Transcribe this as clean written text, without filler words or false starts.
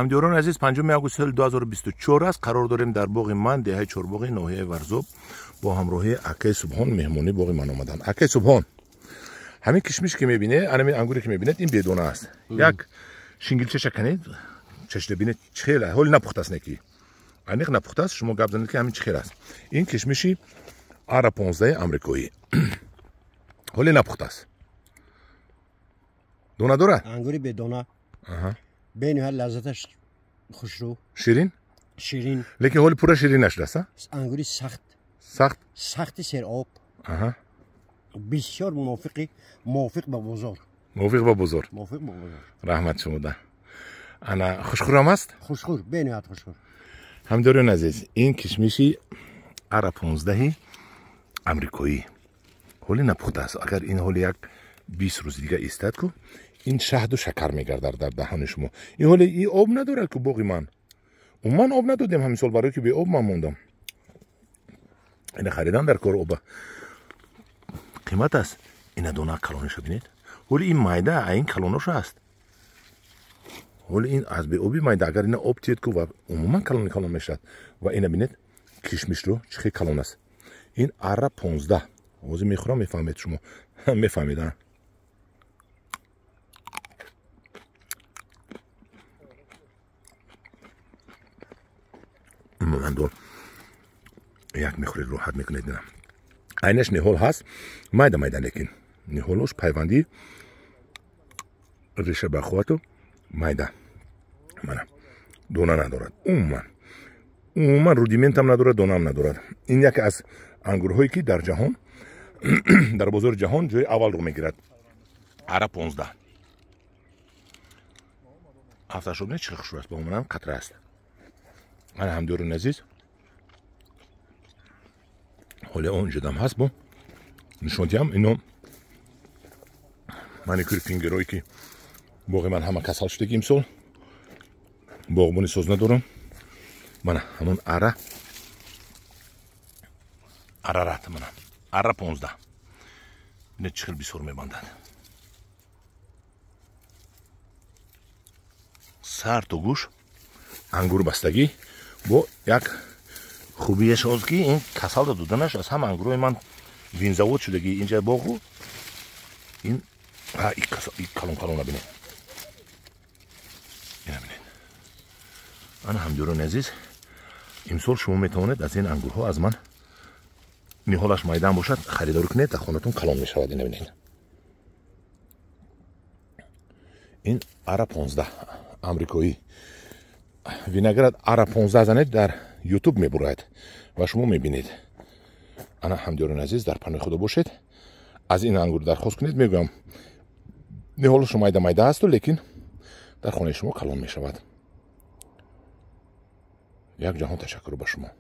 همدیوران عزیز 5 آگوست سال 2024 است. قرار داریم در باغ من دهه چورباغی ناحیه ورزوب با همراهی عکه سبحان مهمانی باغ من آمدن. عکه سبحان همین کشمش که میبینه، همین انگوری که میبینید این بدونه است. یک شینگیلچه شکنید چش ببینید چخیله حال نپخته است نکی انیق نپخته است. شما گپ زنید که همین چخیل است. این کشمشی آر 15 آمریکایی حال نپخته است. دونه داره انگوری بدونه. بین هر لذتش خوشرو شیرین لیکن حال پورا شیرین نشده است. انگوری سخت سر آب. بسیار موافق با بزرگ. رحمت شما ده. انا خوشخورم است. خوشخور بینهایت خوشخور. همدارون عزیز این کشمشی آر 15 آمریکایی حالی نپخته است. اگر این حالی یک 20 روز دیگه ایستاد کو این شهد و شکر میگردد در دهان شما. این حالی این آب نداره که باقی من آب ندادیم همین سال برای که به آب من موندم. این خریدن در کار آب قیمت است. این دونه کلونش ببینید. حالی این مایده این کلونش است. حالی این از به آبی مایده اگر این آب تید کو و عموما کلون میشد و این ببینید کشمش رو چه کلون است. این آر 15 اوزی میخورم میفهمید شما میفهمیدن. من دور یک میخورید راحت میکنید. نه اینش نهول هست مایده لیکن نهولش پیوندی ریشه بخوات و مایده منم دونه ندارد. عموما رودیمنت هم ندارد دونه هم ندارد. این یکی از انگورهایی که در جهان در بازار جهان جای اول رو میگیرد. آر 15 هفته شد چه خوش است با منم قطره است. من همدیوران عزیز حالا اونجا دم هست با نشوندیم اینو مانیکور فینگرایی که باقی من همه کسل شده که امسال باغبونی سوز ندارم. من همون آر رات منم آر 15 نه چخیل بیسور میبندد. سر تو گوش انگور بستگی با یک خوبیش از که این کسل دادنش از هم انگورای من وینزاوت شدگی اینجا باغو این کلون نبینید. این نبینید. من همدیوران عزیز امسال شما میتوانید از این انگورها از من نهالش مایدان باشد خریدار کنید در خانتون کلون میشود. این نبینید. این آر 15 آمریکایی وینگرد آر 15 زنید در یوتیوب میبراید و شما میبینید. انا همدیوران عزیز در پناه خدا باشید. از این انگور درخواست کنید. میگم نهالش مایده است لیکن در خانه شما کلون میشود. یک جهان تشکر به شما.